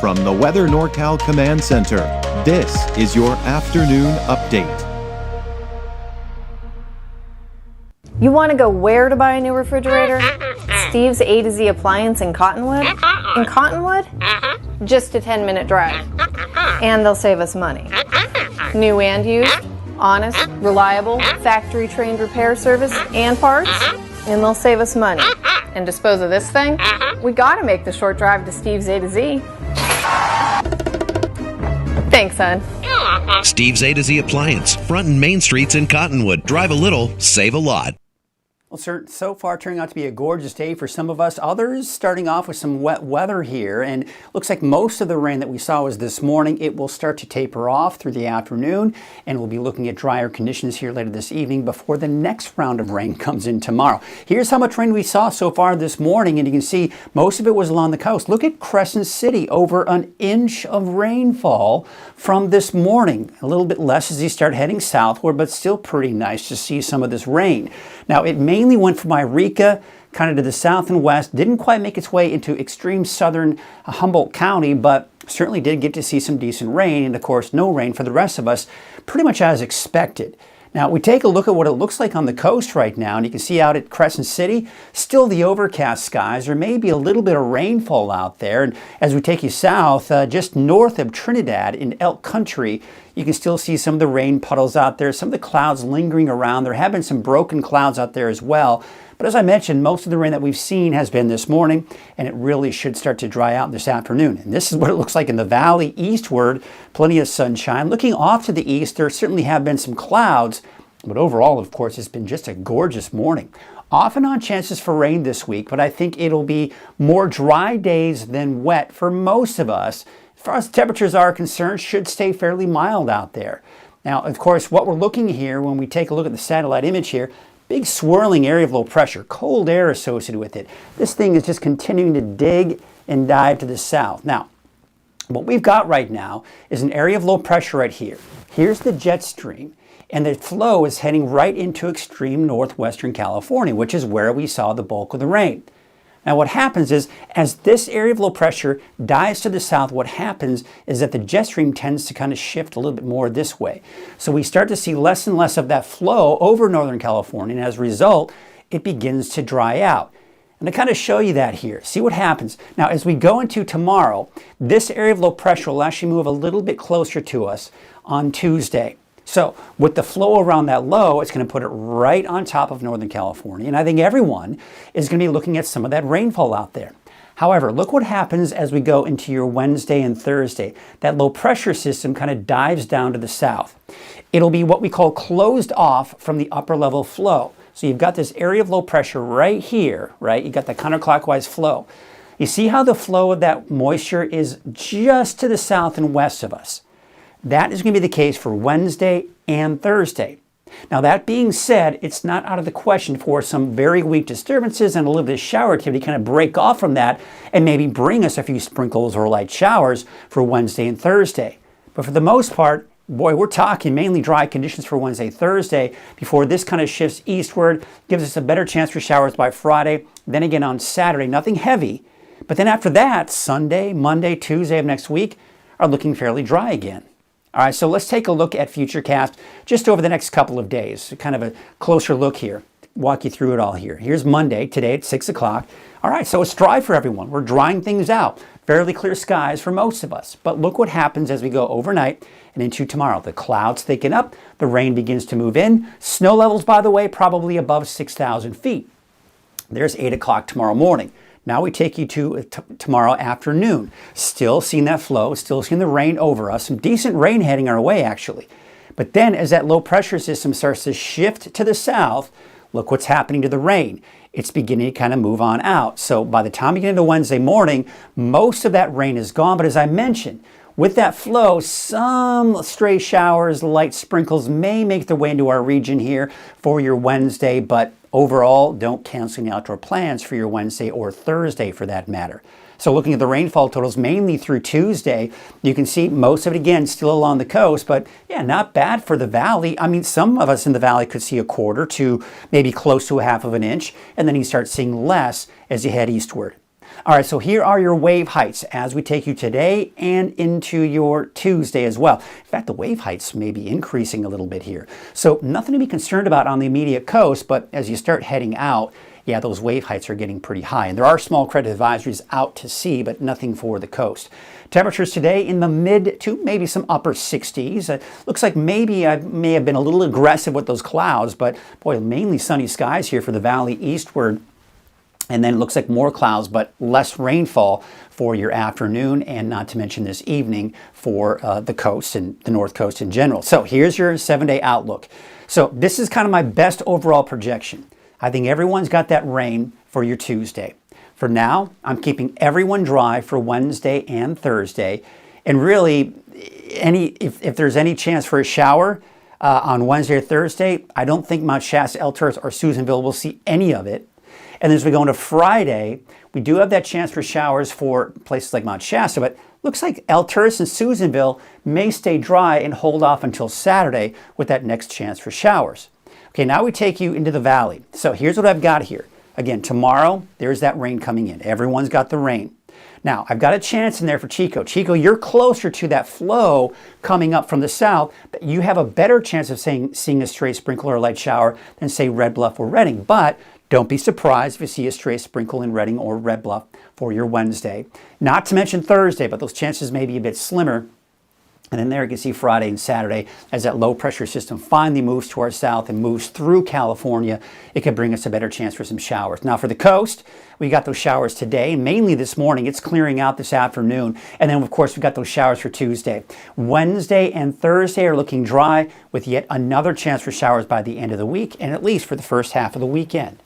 From the Weather NorCal Command Center, this is your afternoon update. You want to go where to buy a new refrigerator? Steve's A to Z Appliance in Cottonwood? In Cottonwood? Just a 10-minute drive. And they'll save us money. New and used, honest, reliable, factory-trained repair service and parts, and they'll save us money. And dispose of this thing? We gotta make the short drive to Steve's A to Z. Thanks, hon. Steve's A to Z Appliance, front and main streets in Cottonwood. Drive a little, save a lot. Well, sir, so far turning out to be a gorgeous day for some of us. Others starting off with some wet weather here, and looks like most of the rain that we saw was this morning. It will start to taper off through the afternoon, and we'll be looking at drier conditions here later this evening before the next round of rain comes in tomorrow. Here's how much rain we saw so far this morning, and you can see most of it was along the coast. Look at Crescent City, over an inch of rainfall from this morning. A little bit less as you start heading southward, but still pretty nice to see some of this rain. Now, it mainly went from Eureka kind of to the south and west, didn't quite make its way into extreme southern Humboldt County, but certainly did get to see some decent rain, and of course no rain for the rest of us, pretty much as expected. Now, we take a look at what it looks like on the coast right now, and you can see out at Crescent City, still the overcast skies. There may be a little bit of rainfall out there, and as we take you south, just north of Trinidad in Elk Country, you can still see some of the rain puddles out there, some of the clouds lingering around. There have been some broken clouds out there as well. But as I mentioned, most of the rain that we've seen has been this morning, and it really should start to dry out this afternoon. And this is what it looks like in the valley eastward. Plenty of sunshine. Looking off to the east, there certainly have been some clouds, but overall, of course, it's been just a gorgeous morning. Off and on chances for rain this week, but I think it'll be more dry days than wet for most of us. As far as temperatures are concerned, should stay fairly mild out there. Now, of course, what we're looking here when we take a look at the satellite image here, big swirling area of low pressure, cold air associated with it. This thing is just continuing to dig and dive to the south. Now, what we've got right now is an area of low pressure right here. Here's the jet stream, and the flow is heading right into extreme northwestern California, which is where we saw the bulk of the rain. Now, what happens is, as this area of low pressure dives to the south, what happens is that the jet stream tends to kind of shift a little bit more this way. So we start to see less and less of that flow over Northern California, and as a result, it begins to dry out. And to kind of show you that here, see what happens. Now, as we go into tomorrow, this area of low pressure will actually move a little bit closer to us on Tuesday. So with the flow around that low, it's going to put it right on top of Northern California. And I think everyone is going to be looking at some of that rainfall out there. However, look what happens as we go into your Wednesday and Thursday. That low pressure system kind of dives down to the south. It'll be what we call closed off from the upper level flow. So you've got this area of low pressure right here, right? You've got the counterclockwise flow. You see how the flow of that moisture is just to the south and west of us. That is going to be the case for Wednesday and Thursday. Now, that being said, it's not out of the question for some very weak disturbances and a little bit of shower activity kind of break off from that and maybe bring us a few sprinkles or light showers for Wednesday and Thursday. But for the most part, boy, we're talking mainly dry conditions for Wednesday, Thursday before this kind of shifts eastward, gives us a better chance for showers by Friday. Then again on Saturday, nothing heavy. But then after that, Sunday, Monday, Tuesday of next week are looking fairly dry again. All right, so let's take a look at Futurecast just over the next couple of days. Kind of a closer look here. Walk you through it all here. Here's Monday, today at 6 o'clock. All right, so it's dry for everyone. We're drying things out. Fairly clear skies for most of us. But look what happens as we go overnight and into tomorrow. The clouds thicken up. The rain begins to move in. Snow levels, by the way, probably above 6,000 feet. There's 8 o'clock tomorrow morning. Now we take you to tomorrow afternoon. Still seeing that flow, still seeing the rain over us. Some decent rain heading our way, actually. But then as that low pressure system starts to shift to the south, look what's happening to the rain. It's beginning to kind of move on out. So by the time we get into Wednesday morning, most of that rain is gone. But as I mentioned, with that flow, some stray showers, light sprinkles may make their way into our region here for your Wednesday, but overall, don't cancel any outdoor plans for your Wednesday or Thursday for that matter. So looking at the rainfall totals mainly through Tuesday, you can see most of it again still along the coast, but yeah, not bad for the valley. I mean, some of us in the valley could see a quarter to maybe close to a half of an inch, and then you start seeing less as you head eastward. All right, so here are your wave heights as we take you today and into your Tuesday as well. In fact, the wave heights may be increasing a little bit here. So nothing to be concerned about on the immediate coast, but as you start heading out, yeah, those wave heights are getting pretty high. And there are small credit advisories out to sea, but nothing for the coast. Temperatures today in the mid to maybe some upper 60s. Looks like maybe I may have been a little aggressive with those clouds, but boy, mainly sunny skies here for the valley eastward. And then it looks like more clouds, but less rainfall for your afternoon, and not to mention this evening for the coast and the North Coast in general. So here's your 7-day outlook. So this is kind of my best overall projection. I think everyone's got that rain for your Tuesday. For now, I'm keeping everyone dry for Wednesday and Thursday. And really, if there's any chance for a shower on Wednesday or Thursday, I don't think Mount Shasta, El Tourist, or Susanville will see any of it. And as we go into Friday, we do have that chance for showers for places like Mount Shasta, but looks like El Tourist and Susanville may stay dry and hold off until Saturday with that next chance for showers. Okay, now we take you into the valley. So here's what I've got here. Again, tomorrow, there's that rain coming in. Everyone's got the rain. Now, I've got a chance in there for Chico. Chico, you're closer to that flow coming up from the south, but you have a better chance of seeing a stray sprinkle or a light shower than, say, Red Bluff or Redding. But don't be surprised if you see a stray sprinkle in Redding or Red Bluff for your Wednesday. Not to mention Thursday, but those chances may be a bit slimmer. And then there you can see Friday and Saturday as that low pressure system finally moves to our south and moves through California. It could bring us a better chance for some showers. Now for the coast, we got those showers today, mainly this morning. It's clearing out this afternoon. And then of course we've got those showers for Tuesday. Wednesday and Thursday are looking dry with yet another chance for showers by the end of the week and at least for the first half of the weekend.